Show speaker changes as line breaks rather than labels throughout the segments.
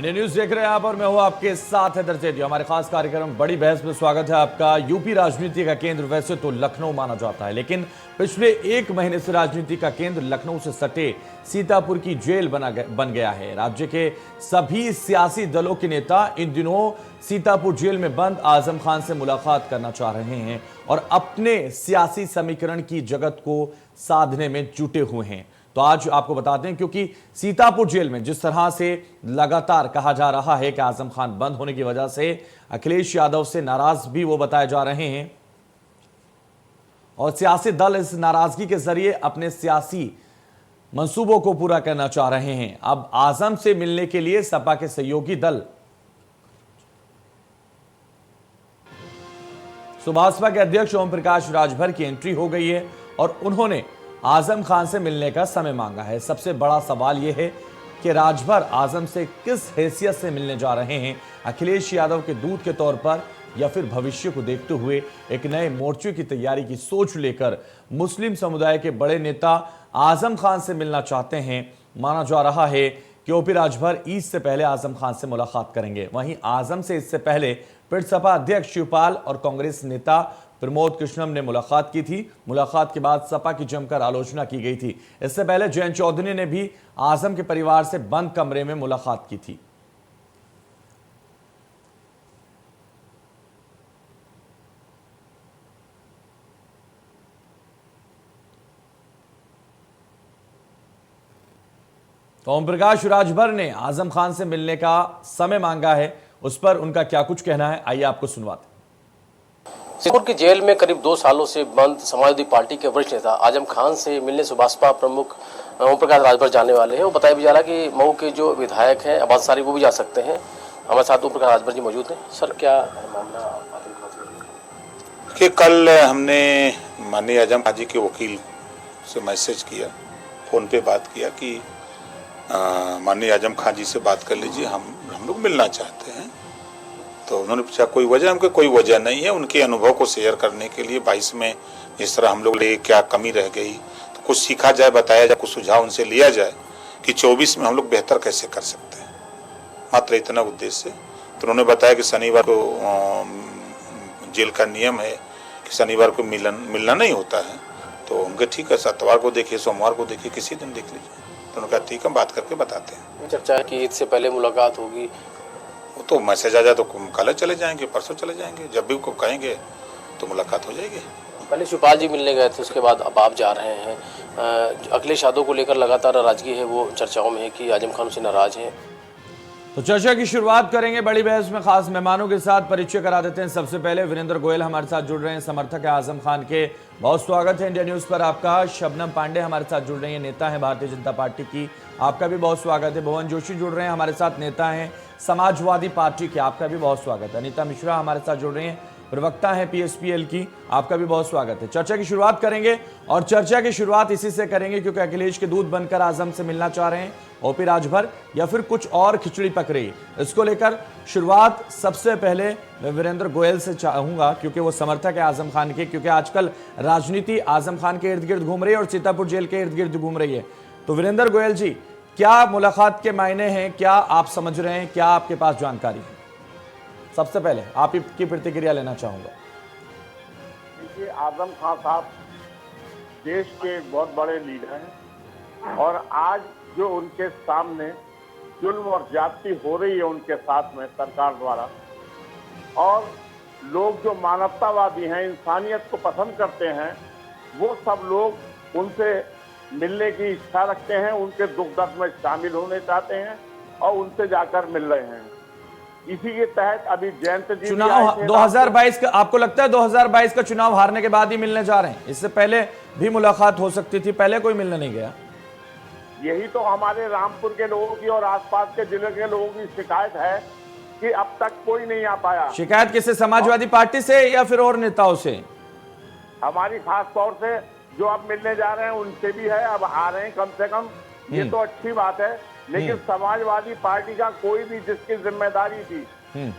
India news देख रहे हैं आप और मैं हूं आपके साथ हैदर सेठी। हमारे खास कार्यक्रम बड़ी बहस में स्वागत है आपका। यूपी राजनीति का केंद्र वैसे तो लखनऊ माना जाता है, लेकिन पिछले एक महीने से राजनीति का केंद्र लखनऊ से सटे सीतापुर की जेल बन गया है। राज्य के सभी सियासी दलों के नेता इन दिनों सीतापुर जेल में बंद आजम खान से मुलाकात करना चाह रहे हैं और अपने सियासी समीकरण की जगत को साधने में जुटे हुए हैं। तो आज आपको बताते हैं, क्योंकि सीतापुर जेल में जिस तरह से लगातार कहा जा रहा है कि आजम खान बंद होने की वजह से अखिलेश यादव से नाराज भी वो बताए जा रहे हैं और सियासी दल इस नाराजगी के जरिए अपने सियासी मंसूबों को पूरा करना चाह रहे हैं। अब आजम से मिलने के लिए सपा के सहयोगी दल सुभाषपा के अध्यक्ष ओम प्रकाश राजभर की एंट्री हो गई है और उन्होंने आजम खान से मिलने का समय मांगा है। सबसे बड़ा सवाल यह है कि राजभर आजम से किस हैसियत से मिलने जा रहे हैं, अखिलेश यादव के दूत के तौर पर या फिर भविष्य को देखते हुए एक नए मोर्चे की तैयारी की सोच लेकर मुस्लिम समुदाय के बड़े नेता आजम खान से मिलना चाहते हैं। माना जा रहा है कि ओपी राजभर ईद से पहले आजम खान से मुलाकात करेंगे। वहीं आजम से इससे पहले पिट सपा अध्यक्ष शिवपाल और कांग्रेस नेता प्रमोद कृष्णम ने मुलाकात की थी। मुलाकात के बाद सपा की जमकर आलोचना की गई थी। इससे पहले जयंत चौधरी ने भी आजम के परिवार से बंद कमरे में मुलाकात की थी। तो ओम प्रकाश राजभर ने आजम खान से मिलने का समय मांगा है, उस पर उनका क्या कुछ कहना है, आइए आपको सुनवाते हैं।
सीतापुर की जेल में करीब 2 सालों से बंद समाजवादी पार्टी के वरिष्ठ नेता आजम खान से मिलने सुभाषपा प्रमुख ओम प्रकाश राजभर जाने वाले हैं। वो बताया भी जा रहा है कि मऊ के जो विधायक हैं अब्बास अंसारी वो भी जा सकते हैं। हमारे साथ ओम प्रकाश राजभर जी मौजूद हैं। सर, क्या मामला
कि कल हमने माननीय आजम खान जी के वकील से मैसेज किया, फ़ोन पे बात किया कि माननीय आजम खान जी से बात कर लीजिए, हम लोग मिलना चाहते हैं। तो उन्होंने पूछा कोई वजह? हमको कोई वजह नहीं है, उनके अनुभव को शेयर करने के लिए 22 में जिस तरह हम लोग ले क्या कमी रह गई तो कुछ सीखा जाए, बताया जाए, कुछ सुझाव उनसे लिया जाए कि 24 में हम लोग बेहतर कैसे कर सकते हैं, मात्र इतना उद्देश्य। तो उन्होंने बताया कि शनिवार को जेल का नियम है कि शनिवार को मिलना नहीं होता है। तो उनके ठीक है, इतवार को देखिए, सोमवार को देखिए, किसी दिन देख लीजिए। तो उन्होंने कहा ठीक है, बात करके बताते हैं।
चर्चा है कि ईद से पहले मुलाकात होगी।
वो तो मैसेज आ जाए तो कल चले जाएंगे, परसों चले जाएंगे, जब भी को कहेंगे तो मुलाकात हो जाएगी।
पहले शिवपाल जी मिलने गए थे, उसके बाद अब आप जा रहे हैं। अखिलेश यादव को लेकर लगातार नाराजगी है, वो चर्चाओं में है कि आजम खान से नाराज हैं।
तो चर्चा की शुरुआत करेंगे बड़ी बहस में खास मेहमानों के साथ। परिचय करा देते हैं। सबसे पहले वीरेंद्र गोयल हमारे साथ जुड़ रहे हैं, समर्थक है आजम खान के। बहुत स्वागत है इंडिया न्यूज पर आपका। शबनम पांडे हमारे साथ जुड़ रही हैं, नेता है भारतीय जनता पार्टी की, आपका भी बहुत स्वागत है। भुवन जोशी जुड़ रहे हैं हमारे साथ, नेता हैं समाजवादी पार्टी के, आपका भी बहुत स्वागत है। अनीता मिश्रा हमारे साथ जुड़ रही हैं, प्रवक्ता है पीएसपीएल की, आपका भी बहुत स्वागत है। चर्चा की शुरुआत करेंगे और चर्चा की शुरुआत इसी से करेंगे क्योंकि अखिलेश के दूत बनकर आजम से मिलना चाह रहे हैं ओपी राजभर या फिर कुछ और खिचड़ी पक रही। इसको लेकर शुरुआत सबसे पहले मैं वीरेंद्र गोयल से चाहूंगा क्योंकि वो समर्थक है आजम खान के, क्योंकि आजकल राजनीति आजम खान के इर्द गिर्द घूम रही है और सीतापुर जेल के इर्द गिर्द घूम रही है। तो वीरेंद्र गोयल जी, क्या मुलाकात के मायने हैं, क्या आप समझ रहे हैं, क्या आपके पास जानकारी है? सबसे पहले आप की प्रतिक्रिया लेना चाहूंगा।
देखिए, आजम खान साहब देश के बहुत बड़े लीडर हैं और आज जो उनके सामने जुल्म और ज्यादती हो रही है उनके साथ में सरकार द्वारा, और लोग जो मानवतावादी हैं, इंसानियत को पसंद करते हैं, वो सब लोग उनसे मिलने की इच्छा रखते हैं, उनके दुख दर्द में शामिल होने चाहते हैं और उनसे जाकर मिल रहे हैं। इसी के तहत अभी जयंत जी
चुनाव 2022 का, आपको लगता है 2022 का चुनाव हारने के बाद ही मिलने जा रहे हैं? इससे पहले भी मुलाकात हो सकती थी, पहले कोई मिलने नहीं गया।
यही तो हमारे रामपुर के लोगों की और आसपास के जिले के लोगों की शिकायत है कि अब तक कोई नहीं आ पाया। शिकायत
किससे? समाजवादी पार्टी से या फिर और नेताओं से?
हमारी खास तौर से जो अब मिलने जा रहे हैं उनसे भी है, अब आ रहे हैं कम से कम, ये तो अच्छी बात है। लेकिन समाजवादी पार्टी का कोई भी जिसकी जिम्मेदारी थी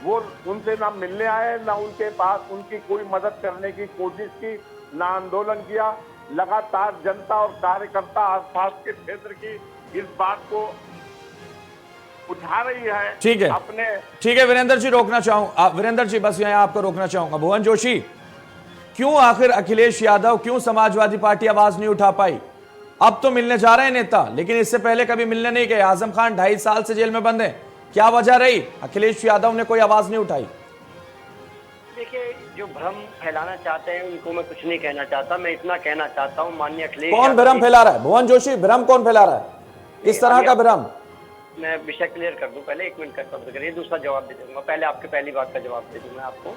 वो उनसे ना मिलने आए, ना उनके पास उनकी कोई मदद करने की कोशिश की, ना आंदोलन किया। लगातार जनता और कार्यकर्ता आसपास के क्षेत्र की इस बात को उठा रही है।
ठीक है,
अपने
ठीक है वीरेंद्र जी, रोकना चाहूंगा वीरेंद्र जी, बस यहाँ आपको रोकना चाहूंगा। भुवन जोशी, क्यों आखिर अखिलेश यादव, क्यों समाजवादी पार्टी आवाज नहीं उठा पाई? अब तो मिलने जा रहे हैं नेता, लेकिन इससे पहले कभी मिलने नहीं गए। आजम खान 2.5 साल से जेल में बंद है, क्या वजह रही? अखिलेश यादव ने कोई आवाज नहीं उठाई।
देखिए, जो भ्रम फैलाना चाहते हैं उनको मैं कुछ नहीं कहना चाहता। मैं इतना कहना चाहता हूँ, माननीय अखिलेश
कौन भ्रम फैला रहा है? भुवन जोशी, भ्रम कौन फैला रहा है? इस तरह का भ्रम?
मैं विषय क्लियर कर दूं पहले, 1 मिनट का सब्र करिए, दूसरा जवाब दे दूंगा। पहले आपके पहली बात का जवाब दे दूंगा आपको।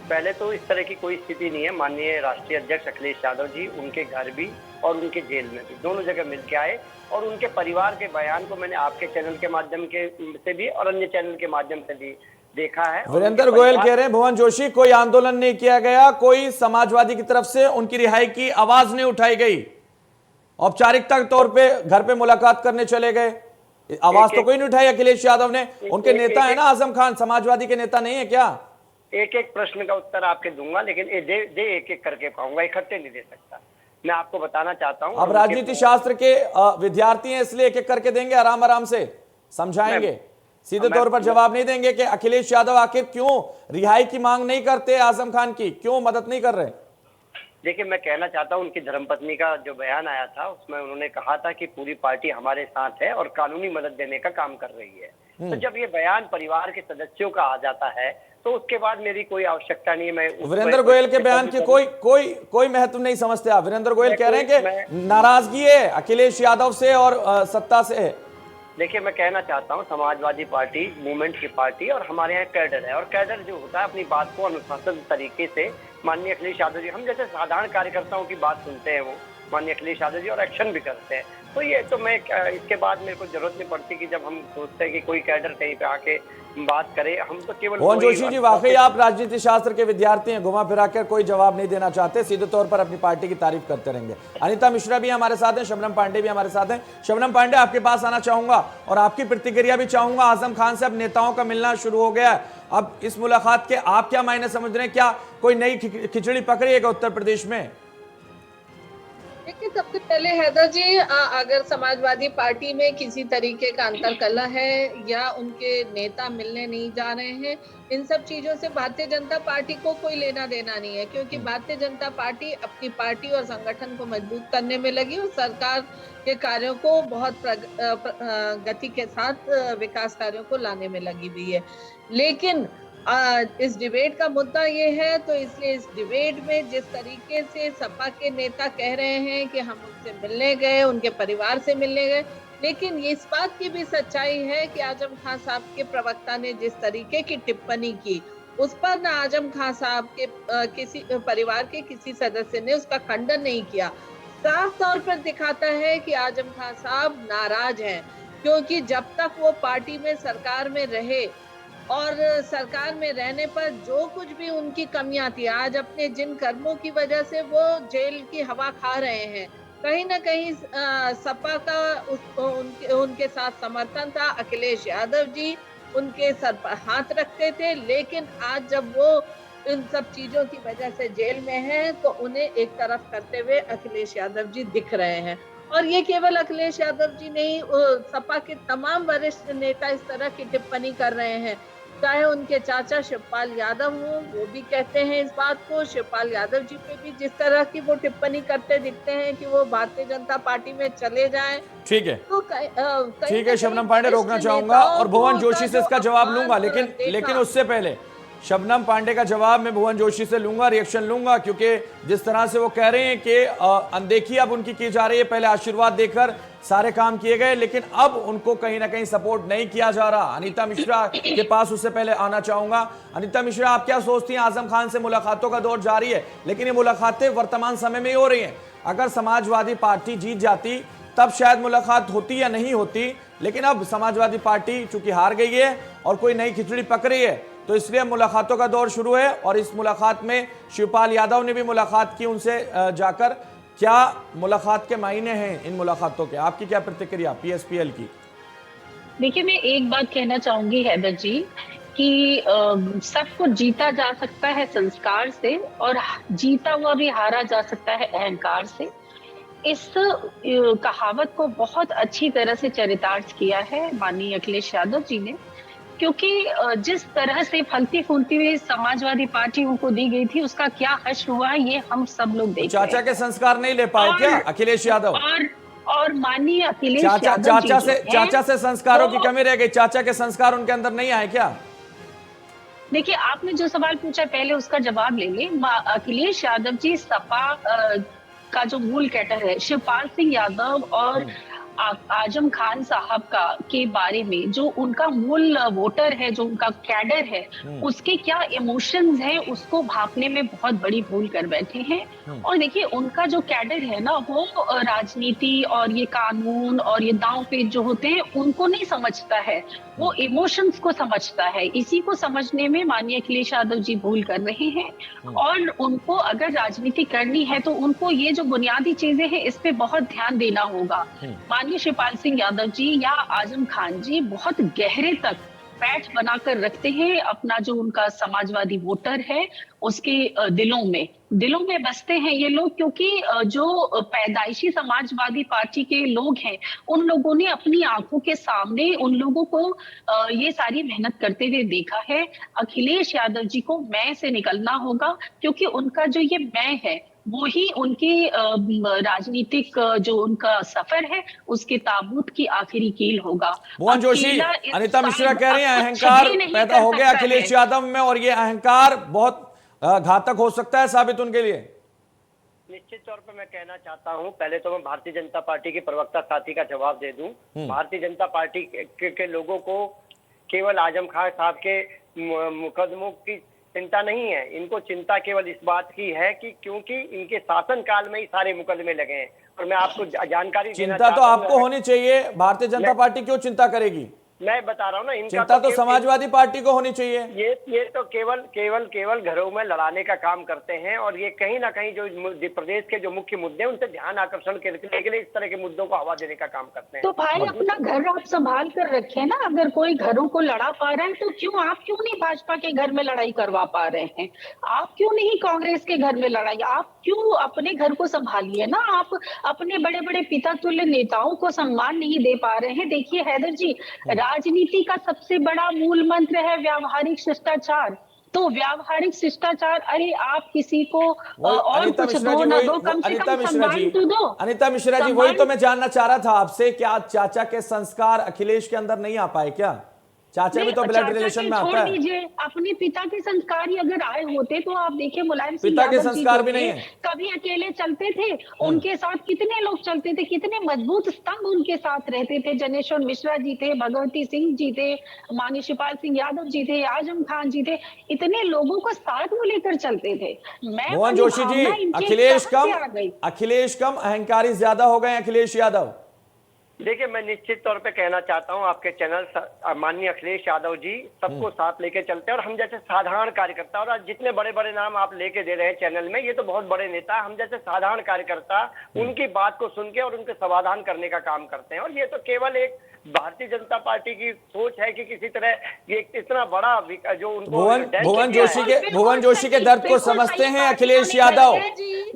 पहले तो इस तरह की कोई स्थिति नहीं है। माननीय राष्ट्रीय अध्यक्ष अखिलेश यादव जी, उनके घर भी और उनके जेल में भी, दोनों जगह मिल के आए, और उनके परिवार के बयान को मैंने आपके चैनल के माध्यम से भी और अन्य चैनल के माध्यम से भी देखा है।
वीरेंद्र गोयल कह रहे हैं, भुवन जोशी, कोई आंदोलन नहीं किया गया, कोई समाजवादी की तरफ से उनकी रिहाई की आवाज नहीं उठाई गई, औपचारिकता के तौर पे घर पे मुलाकात करने चले गए, आवाज तो कोई नहीं उठाई अखिलेश यादव ने। उनके नेता है ना आजम खान, समाजवादी के नेता नहीं है क्या?
एक एक प्रश्न का उत्तर आपके दूंगा, लेकिन एक एक करके पाऊंगा, इकट्ठे नहीं दे सकता। मैं आपको बताना चाहता हूँ,
अब राजनीति शास्त्र के विद्यार्थी हैं, इसलिए एक एक करके देंगे, आराम आराम से समझाएंगे, सीधे तौर पर जवाब नहीं देंगे कि अखिलेश यादव आखिर क्यों रिहाई की मांग नहीं करते आजम खान की, क्यों मदद नहीं कर रहे?
देखिए, मैं कहना चाहता हूँ, उनकी धर्मपत्नी का जो बयान आया था उसमें उन्होंने कहा था कि पूरी पार्टी हमारे साथ है और कानूनी मदद देने का काम कर रही है। तो जब ये बयान परिवार के सदस्यों का आ जाता है तो उसके बाद मेरी कोई आवश्यकता नहीं है। मैं
वीरेंद्र गोयल के बयान की कोई महत्व नहीं समझते आप? वीरेंद्र गोयल कह रहे हैं कि नाराजगी है अखिलेश यादव से और सत्ता से।
देखिए, मैं कहना चाहता हूँ, समाजवादी पार्टी मूवमेंट की पार्टी और हमारे यहाँ कैडर है, और कैडर जो होता है अपनी बात को अनुशासित तरीके से, माननीय अखिलेश यादव जी, हम जैसे साधारण कार्यकर्ताओं की बात सुनते हैं वो माननीय अखिलेश यादव जी, और एक्शन भी करते हैं। तो ये तो मैं इसके बाद मेरे को जरूरत नहीं पड़ती कि जब हम सोचते हैं कि कोई कैडर कहीं पे आके बात करे, हम तो केवल।
भुवन जोशी जी, वाकई आप राजनीति शास्त्र के विद्यार्थी हैं, घुमा फिरा कर कोई जवाब नहीं देना चाहते, सीधे तौर पर अपनी पार्टी की तारीफ करते रहेंगे। अनीता मिश्रा भी हमारे साथ हैं, शबनम पांडे भी हमारे साथ हैं। शबनम पांडे, आपके पास आना चाहूंगा और आपकी प्रतिक्रिया भी चाहूंगा। आजम खान से अब नेताओं का मिलना शुरू हो गया है, अब इस मुलाकात के आप क्या मायने समझ रहे हैं? क्या कोई नई खिचड़ी पकड़ी है उत्तर प्रदेश में?
देखिए, सबसे पहले हैदर जी, अगर समाजवादी पार्टी में किसी तरीके का अंतरकलह है या उनके नेता मिलने नहीं जा रहे हैं, इन सब चीजों से भारतीय जनता पार्टी को कोई लेना देना नहीं है, क्योंकि भारतीय जनता पार्टी अपनी पार्टी और संगठन को मजबूत करने में लगी और सरकार के कार्यों को बहुत गति के साथ विकास कार्यों को लाने में लगी हुई है। लेकिन इस डिबेट का मुद्दा ये है, तो इसलिए इस डिबेट में जिस तरीके से सपा के नेता कह रहे हैं कि हम उनसे मिलने गए, उनके परिवार से मिलने गए, लेकिन इस बात की भी सच्चाई है कि आजम खान साहब के प्रवक्ता ने जिस तरीके की टिप्पणी की, उस पर ना आजम खान साहब के किसी परिवार के किसी सदस्य ने उसका खंडन नहीं किया। साफ तौर पर दिखाता है कि आजम खान साहब नाराज हैं, क्योंकि जब तक वो पार्टी में सरकार में रहे और सरकार में रहने पर जो कुछ भी उनकी कमियां थी, आज अपने जिन कर्मों की वजह से वो जेल की हवा खा रहे हैं, कहीं ना कहीं सपा का उनके साथ समर्थन था। अखिलेश यादव जी उनके सर पर हाथ रखते थे, लेकिन आज जब वो इन सब चीजों की वजह से जेल में हैं, तो उन्हें एक तरफ करते हुए अखिलेश यादव जी दिख रहे हैं। और ये केवल अखिलेश यादव जी नहीं, सपा के तमाम वरिष्ठ नेता इस तरह की टिप्पणी कर रहे हैं। चाहे उनके चाचा शिवपाल यादव हो, वो भी कहते हैं इस बात को। शिवपाल यादव जी पे भी जिस तरह की वो टिप्पणी करते दिखते हैं कि वो भारतीय जनता पार्टी में चले जाएं।
ठीक है,
तो
ठीक है शबनम पांडे, रोकना चाहूंगा और भुवन जोशी से इसका जवाब लूंगा, लेकिन उससे पहले शबनम पांडे का जवाब मैं भुवन जोशी से लूंगा, रिएक्शन लूंगा, क्योंकि जिस तरह से वो कह रहे हैं कि अनदेखी अब उनकी की जा रही है, पहले आशीर्वाद देकर सारे काम किए गए, लेकिन अब उनको कहीं ना कहीं सपोर्ट नहीं किया जा रहा। अनीता मिश्रा के पास उससे पहले आना चाहूंगा। अनीता मिश्रा, आप क्या सोचती हैं? आजम खान से मुलाकातों का दौर जारी है, लेकिन ये मुलाकातें वर्तमान समय में ही हो रही हैं। अगर समाजवादी पार्टी जीत जाती तब शायद मुलाकात होती या नहीं होती, लेकिन अब समाजवादी पार्टी चूंकि हार गई है और कोई नई खिचड़ी पक रही है, तो इसलिए मुलाकातों का दौर शुरू है। और इस मुलाकात में शिवपाल यादव ने भी मुलाकात की उनसे जाकर। क्या मुलाकात के मायने हैं इन मुलाकातों के? आपकी क्या प्रतिक्रिया पीएसपीएल की?
देखिए, मैं एक बात कहना चाहूंगी हैदर जी कि सबको जीता जा सकता है संस्कार से और जीता हुआ भी हारा जा सकता है अहंकार से। इस कहावत को बहुत अच्छी तरह से चरितार्थ किया है माननीय अखिलेश यादव जी ने, क्योंकि जिस तरह से फलती फूलती हुई समाजवादी पार्टी उनको दी गई थी, उसका क्या हश्र हुआ है ये हम सब लोग
तो
देख रहे
चाचा
हैं।
के संस्कार नहीं ले पाए क्या अखिलेश यादव?
और माननीय अखिलेश
चाचा
यादव
चाचा
जी
से
जो हैं,
चाचा से संस्कारों की
वो
कमी रह गई, चाचा के संस्कार उनके अंदर नहीं आए क्या?
देखिए, आपने जो सवाल पूछा पहले उसका जवाब ले लें। अखिलेश यादव जी सपा का जो मूल कैडर है, शिवपाल सिंह यादव और आजम खान साहब का के बारे में, जो उनका मूल वोटर है, जो उनका कैडर है, उसके क्या इमोशंस हैं, उसको भांपने में बहुत बड़ी भूल कर बैठे हैं। और देखिए, उनका जो कैडर है ना, वो राजनीति और ये कानून और ये दांव पेच जो होते हैं उनको नहीं समझता है, वो इमोशंस को समझता है। इसी को समझने में माननीय अखिलेश यादव जी भूल कर रहे हैं। और उनको अगर राजनीति करनी है तो उनको ये जो बुनियादी चीजें हैं इस पे बहुत ध्यान देना होगा। माननीय शिवपाल सिंह यादव जी या आजम खान जी बहुत गहरे तक पैठ बनाकर रखते हैं अपना जो उनका समाजवादी वोटर है उसके दिलों में बसते हैं ये लोग, क्योंकि जो पैदाइशी समाजवादी पार्टी के लोग हैं उन लोगों ने अपनी आंखों के सामने उन लोगों को ये सारी मेहनत करते हुए देखा है। अखिलेश यादव जी को मैं से निकलना होगा, क्योंकि उनका जो ये मैं है वो ही उनकी राजनीतिक जो उनका सफर है उसके ताबूत की आखिरी कील होगा।
भुवन जोशी,
अकेला इस
अनिता मिश्रा
साल
कह रही हैं
अब कुछ
अहंकार
भी नहीं
पैदा
कर
हो गया
सकता
अखिलेश
है।
यादव में, और ये अहंकार बहुत घातक हो सकता है साबित उनके लिए।
निश्चित तौर पर मैं कहना चाहता हूं, पहले तो मैं भारतीय जनता पार्टी के प्रवक्ता साथी का जवाब दे दूं। भारतीय जनता पार्टी के लोगों को केवल आजम खान साहब के मुकदमों की चिंता नहीं है, इनको चिंता केवल इस बात की है कि क्योंकि इनके शासन काल में ही सारे मुकदमे लगे हैं। और मैं आपको जानकारी देना
चिंता तो
चाहता हूं,
आपको होनी चाहिए, भारतीय जनता पार्टी क्यों चिंता करेगी?
मैं बता रहा हूँ ना, इनका
चिंता तो समाजवादी पार्टी को होनी चाहिए।
ये तो केवल घरों में लड़ाने का काम करते हैं, और ये कहीं ना कहीं जो प्रदेश के जो मुख्य मुद्दे हैं उनसे ध्यान आकर्षण करने के लिए इस तरह के मुद्दों को हवा देने का काम करते हैं।
तो भाई अपना घर आप संभाल कर रखे ना, अगर कोई घरों को लड़ा पा रहा है तो आप क्यों नहीं भाजपा के घर में लड़ाई करवा पा रहे हैं? आप क्यों नहीं कांग्रेस के घर में लड़ाई? आप क्यों अपने घर को संभालिए ना। आप अपने बड़े बड़े पिता तुल्य नेताओं को सम्मान नहीं दे पा रहे हैं। देखिए हैदर जी, राजनीति का सबसे बड़ा मूल मंत्र है व्यावहारिक शिष्टाचार। तो व्यावहारिक शिष्टाचार, अरे आप किसी को और कुछ दो ना दो, कम से कम सम्मान तो दो।
अनिता मिश्रा जी, वही तो मैं जानना चाह रहा था आपसे, क्या चाचा के संस्कार अखिलेश के अंदर नहीं आ पाए क्या? चाचा भी तो ब्लड रिलेशन में आता है।
अपने पिता के संस्कार ही अगर आए होते तो आप देखिए मुलायम सिंह
पिता के
यादव
संस्कार
जी
भी नहीं है।
कभी अकेले चलते थे, उनके साथ कितने लोग चलते थे, कितने मजबूत स्तंभ उनके साथ रहते थे। जनेश्वर मिश्रा जी थे, भगवती सिंह जी थे, माननीय शिवपाल सिंह यादव जी थे, आजम खान जी थे, इतने लोगों को साथ वो लेकर चलते थे।
भुवन जोशी जी, अखिलेश कम अहंकारी ज्यादा हो गए अखिलेश यादव?
देखिए, मैं निश्चित तौर पे कहना चाहता हूं, आपके चैनल माननीय अखिलेश यादव जी सबको साथ लेके चलते हैं, और हम जैसे साधारण कार्यकर्ता, और आज जितने बड़े बड़े नाम आप लेके दे रहे हैं चैनल में, ये तो बहुत बड़े नेता, हम जैसे साधारण कार्यकर्ता उनकी बात को सुन के और उनके समाधान करने का काम करते हैं। और ये तो केवल एक भारतीय जनता पार्टी की सोच है कि किसी तरह ये इतना बड़ा जो उनको
भुवन जोशी के दर्द को समझते हैं अखिलेश यादव।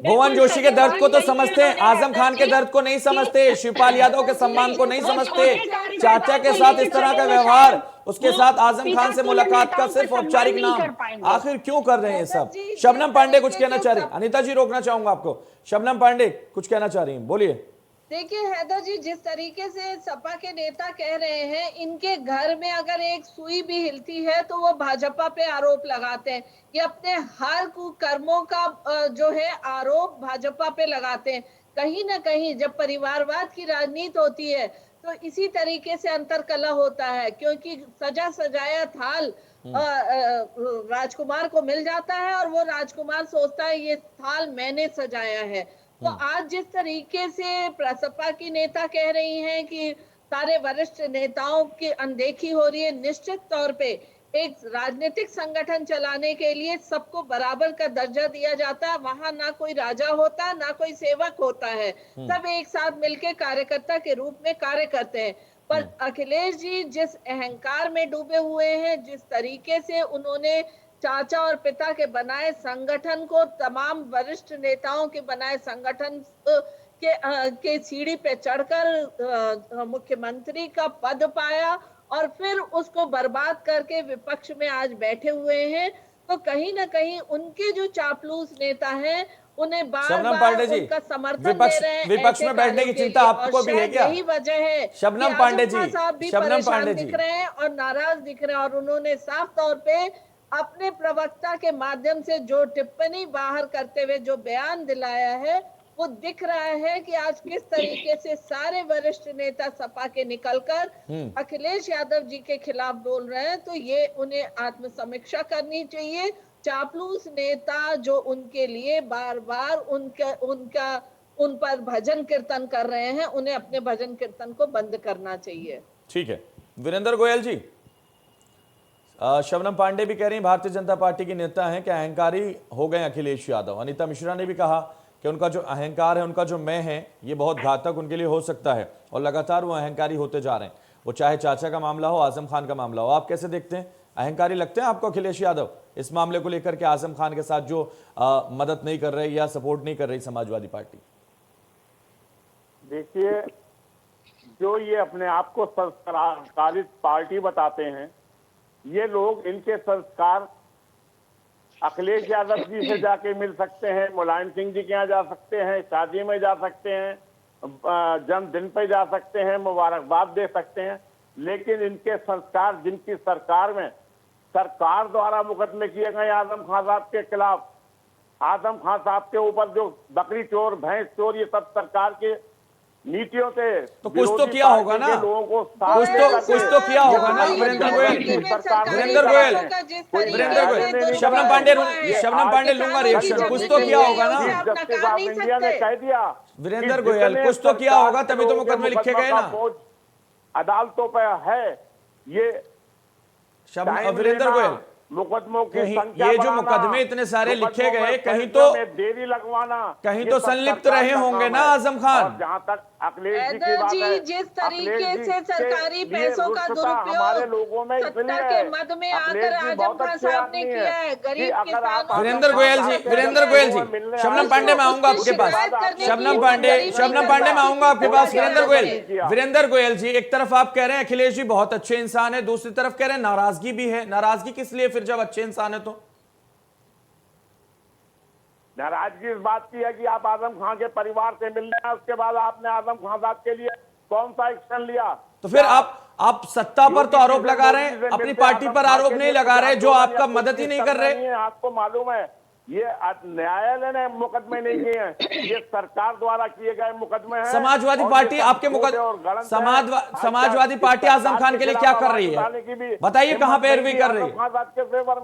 भुवन जोशी के दर्द को तो समझते हैं, आजम खान के दर्द को नहीं समझते, शिवपाल यादव के सम्मान को नहीं समझते। चाचा के साथ इस तरह का व्यवहार, उसके साथ आजम खान से मुलाकात का सिर्फ औपचारिक नाम, आखिर क्यों कर रहे हैं सब? शबनम पांडे कुछ कहना चाह रही हैं। अनिता जी, रोकना चाहूंगा आपको। शबनम पांडे कुछ कहना चाह रही हैं, बोलिए।
देखिए हैदर जी, जिस तरीके से सपा के नेता कह रहे हैं, इनके घर में अगर एक सुई भी हिलती है तो वो भाजपा पे आरोप लगाते हैं। ये अपने हर कुकर्मों का जो है आरोप भाजपा पे लगाते हैं। कहीं ना कहीं जब परिवारवाद की राजनीति होती है तो इसी तरीके से अंतरकलह होता है, क्योंकि सजा सजाया थाल राजकुमार को मिल जाता है और वो राजकुमार सोचता है ये थाल मैंने सजाया है। तो आज जिस तरीके से सपा की नेता कह रही हैं कि सारे वरिष्ठ नेताओं की अनदेखी हो रही है, निश्चित तौर पे एक राजनीतिक संगठन चलाने के लिए सबको बराबर का दर्जा दिया जाता है। वहां ना कोई राजा होता, ना कोई सेवक होता है, सब एक साथ मिलकर कार्यकर्ता के रूप में कार्य करते हैं। पर अखिलेश जी जिस अहंकार में डूबे हुए हैं, जिस तरीके से उन्होंने चाचा और पिता के बनाए संगठन को, तमाम वरिष्ठ नेताओं के बनाए संगठन के सीढ़ी पे चढ़कर मुख्यमंत्री का पद पाया और फिर उसको बर्बाद करके विपक्ष में आज बैठे हुए हैं। तो कहीं ना कहीं उनके जो चापलूस नेता हैं उन्हें बार
शबनम
बार
पांडे जी,
उनका समर्थन दे रहे हैं
विपक्ष
ऐसे
में बैठने की
कार्यों के
चिंता
लिए।
आपको
और
भी है
शायद
क्या?
यही वजह है
शबनम
कि
पांडे
आजम खान
जी,
साहब भी
शबनम
परेशान
पांडे जी।
दिख रहे हैं और नाराज दिख रहे हैं और उन्होंने साफ तौर पे अपने प्रवक्ता के माध्यम से जो टिप्पणी बाहर करते हुए जो बयान दिलाया है वो दिख रहा है कि आज किस तरीके से सारे वरिष्ठ नेता सपा के निकलकर अखिलेश यादव जी के खिलाफ बोल रहे हैं। तो ये उन्हें आत्मसमीक्षा करनी चाहिए। चापलूस नेता जो उनके लिए बार बार उन पर भजन कीर्तन कर रहे हैं, उन्हें अपने भजन कीर्तन को बंद करना चाहिए।
ठीक है वीरेंद्र गोयल जी, शबनम पांडे भी कह रही हैं भारतीय जनता पार्टी के नेता हैं कि अहंकारी हो गए अखिलेश यादव। अनीता मिश्रा ने भी कहा कि उनका जो अहंकार है, उनका जो मैं है, ये बहुत घातक उनके लिए हो सकता है और लगातार वो अहंकारी होते जा रहे हैं। वो चाहे चाचा का मामला हो, आजम खान का मामला हो। आप कैसे देखते हैं, अहंकारी लगते हैं आपको अखिलेश यादव इस मामले को लेकर के, आजम खान के साथ जो मदद नहीं कर रहे या सपोर्ट नहीं कर रही समाजवादी पार्टी?
देखिए, जो ये अपने आप को संस्कारित पार्टी बताते हैं, ये लोग, इनके संस्कार अखिलेश यादव जी से जाके मिल सकते हैं, मुलायम सिंह जी के यहाँ जा सकते हैं, शादी में जा सकते हैं, जन्मदिन पे जा सकते हैं, मुबारकबाद दे सकते हैं, लेकिन इनके संस्कार जिनकी सरकार में सरकार द्वारा मुकदमे किए गए आजम खान साहब के खिलाफ, आजम खान साहब के ऊपर जो बकरी चोर, भैंस चोर, ये सब सरकार के नीतियों से
तो कुछ तो किया होगा ना, कुछ तो किया होगा ना वीरेंद्र गोयल। शबनम पांडे लूंगा रिएक्शन, कुछ तो किया होगा ना
जस्टिस ऑफ इंडिया ने कह दिया।
वीरेंद्र गोयल, कुछ तो किया होगा तभी तो मुकदमे लिखे गए ना।
अदालतों पर है ये
वीरेंद्र गोयल,
मुकदमों की संख्या
ये जो
बढ़ाना,
मुकदमे इतने सारे लिखे गए, कहीं तो
देरी लगवाना,
कहीं तो संलिप्त रहे होंगे ना आजम खान।
जहाँ तक अखिलेश जी की बात है,
जिस तरीके से सरकारी पैसों का दुरुपयोग
हमारे लोगों में
सत्ता के मद में आकर आजम खान साहब ने किया है, गरीब किसानों।
वीरेंद्र गोयल जी, शबनम पांडे में आऊंगा आपके पास, शबनम पांडे में आऊंगा आपके पास। वीरेंद्र गोयल जी, एक तरफ आप कह रहे हैं अखिलेश जी बहुत अच्छे इंसान है, दूसरी तरफ कह रहे हैं नाराजगी भी है। नाराजगी किस लिए फिर जब अच्छे इंसान है? तो
नाराजगी इस बात की है कि आप आजम खान के परिवार से मिलने हैं, उसके बाद आपने आजम खान साहब के लिए कौन सा एक्शन लिया?
तो फिर आप सत्ता पर तो आरोप लगा रहे हैं, अपनी पार्टी पर आरोप नहीं लगा रहे जो आपका मदद ही नहीं कर रहे।
आपको मालूम है ये न्यायालय ने मुकदमे नहीं किए हैं, ये सरकार द्वारा किए गए मुकदमे हैं।
समाजवादी पार्टी आपके समाजवादी पार्टी आजम खान के लिए क्या कर रही है बताइए, कहां पैरवी कर रही है?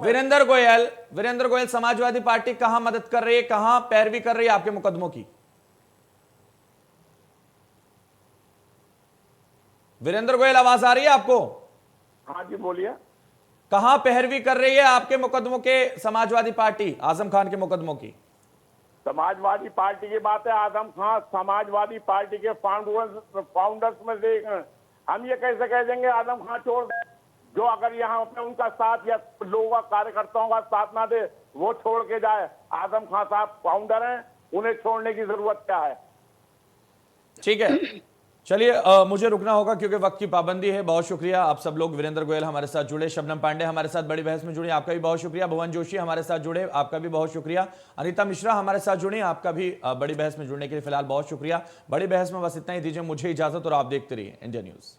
वीरेंद्र गोयल, समाजवादी पार्टी कहां मदद कर रही है, कहां पैरवी कर रही है आपके मुकदमों की? वीरेंद्र गोयल, आवाज आ रही है आपको?
हाँ जी बोलिए।
कहां पैरवी कर रही है आपके मुकदमों के समाजवादी पार्टी, आजम खान के मुकदमों की?
समाजवादी पार्टी की बात है, आजम खान समाजवादी पार्टी के फाउंडर्स में से एक हैं। हम ये कैसे कह देंगे आजम खान छोड़ दे? जो अगर यहाँ पे उनका साथ या लोगों का, कार्यकर्ताओं का साथ ना दे, वो छोड़ के जाए। आजम खान साहब फाउंडर हैं, उन्हें छोड़ने की जरूरत क्या है?
ठीक है, चलिए मुझे रुकना होगा क्योंकि वक्त की पाबंदी है। बहुत शुक्रिया आप सब लोग। वीरेंद्र गोयल हमारे साथ जुड़े, शबनम पांडे हमारे साथ बड़ी बहस में जुड़ी, आपका भी बहुत शुक्रिया। भुवन जोशी हमारे साथ जुड़े, आपका भी बहुत शुक्रिया। अनीता मिश्रा हमारे साथ जुड़ी, आपका भी बड़ी बहस में जुड़ने के लिए फिलहाल बहुत शुक्रिया। बड़ी बहस में बस इतना ही, दीजिए मुझे इजाजत और आप देखते रहिए इंडिया न्यूज।